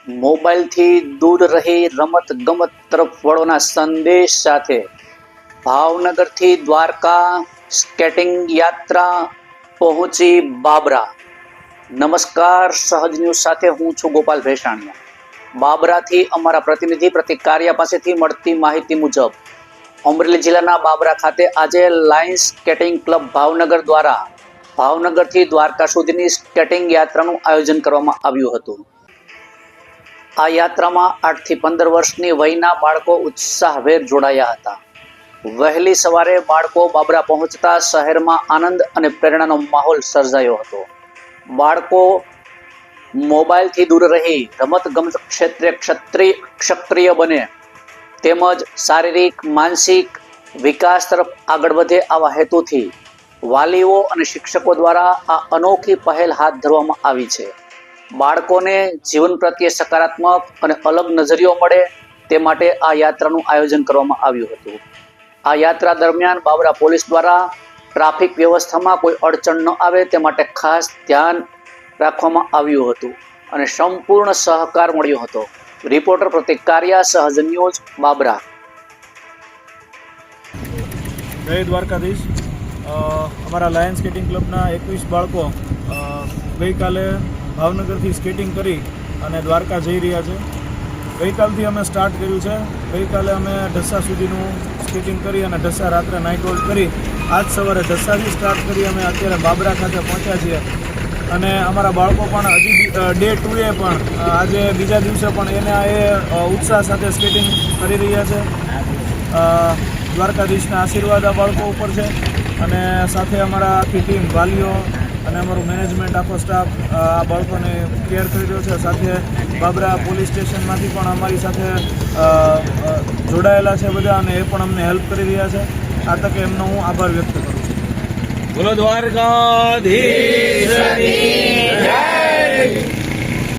મોબાઈલથી દૂર રહી રમત ગમત તરફ વળોના સંદેશ સાથે ભાવનગરથી દ્વારકા સ્કેટિંગ યાત્રા પહોંચી બાબરા। નમસ્કાર, સહજ ન્યૂઝ સાથે હું છું ગોપાલ ભેસાણીયા। બાબરાથી અમારા પ્રતિનિધિ પ્રતિક કારિયા પાસેથી મળતી માહિતી મુજબ અમરેલી જિલ્લાના બાબરા ખાતે આજે લાયન્સ સ્કેટિંગ ક્લબ ભાવનગર દ્વારા ભાવનગરથી દ્વારકા સુધીની સ્કેટિંગ યાત્રાનું આયોજન કરવામાં આવ્યું હતું। આ યાત્રામાં 8 થી 15 વર્ષની વયના બાળકો ઉત્સાહભેર જોડાયા હતા। વહેલી સવારે બાળકો બાબરા પહોંચતા શહેરમાં આનંદ અને પ્રેરણાનો માહોલ સર્જાયો હતો। બાળકો મોબાઈલથી દૂર રહી રમતગમત ક્ષેત્રે સક્રિય બને તેમજ શારીરિક માનસિક વિકાસ તરફ આગળ વધે આવા હેતુથી વાલીઓ અને શિક્ષકો દ્વારા આ અનોખી પહેલ હાથ ધરવામાં આવી છે। બાળકોને જીવન પ્રત્યે સકારાત્મક અને અલગ નજરિયો મળે તે માટે આ યાત્રાનું આયોજન કરવામાં આવ્યું હતું। આ યાત્રા દરમિયાન બાબરા પોલીસ દ્વારા ટ્રાફિક વ્યવસ્થામાં કોઈ અડચણ ન આવે તે માટે ખાસ ધ્યાન રાખવામાં આવ્યું હતું અને સંપૂર્ણ સહકાર મળ્યો હતો। રિપોર્ટર પ્રતિક કારિયા, સહજ ન્યૂઝ, બાબરા। જય દ્વારકાધીશ। અમારા લાયન્સ સ્કેટિંગ ક્લબના 21 બાળકો ગઈકાલે ભાવનગરથી સ્કેટિંગ કરી અને દ્વારકા જઈ રહ્યા છે। ગઈકાલથી અમે સ્ટાર્ટ કર્યું છે। ગઈકાલે અમે ઢસા સુધીનું સ્કેટિંગ કરી અને ઢસા રાત્રે નાઇટ હોલ્ડ કરી આજ સવારે ઢસાથી સ્ટાર્ટ કરી અમે અત્યારે બાબરા ખાતે પહોંચ્યા છીએ અને અમારા બાળકો પણ હજી ડે 2એ પણ આજે બીજા દિવસે પણ એ ઉત્સાહ સાથે સ્કેટિંગ કરી રહ્યા છે। દ્વારકાધીશના આશીર્વાદ આ બાળકો ઉપર છે અને સાથે અમારા આખી ટીમ, વાલીઓ અને અમારું મેનેજમેન્ટ, આખો સ્ટાફ આ બાળકોને કેર કરી રહ્યો છે। સાથે બાબરા પોલીસ સ્ટેશનમાંથી પણ અમારી સાથે જોડાયેલા છે બધા અને એ પણ અમને હેલ્પ કરી રહ્યા છે। આ તકે એમનો હું આભાર વ્યક્ત કરું છું। બોલો દ્વારકાધીશ.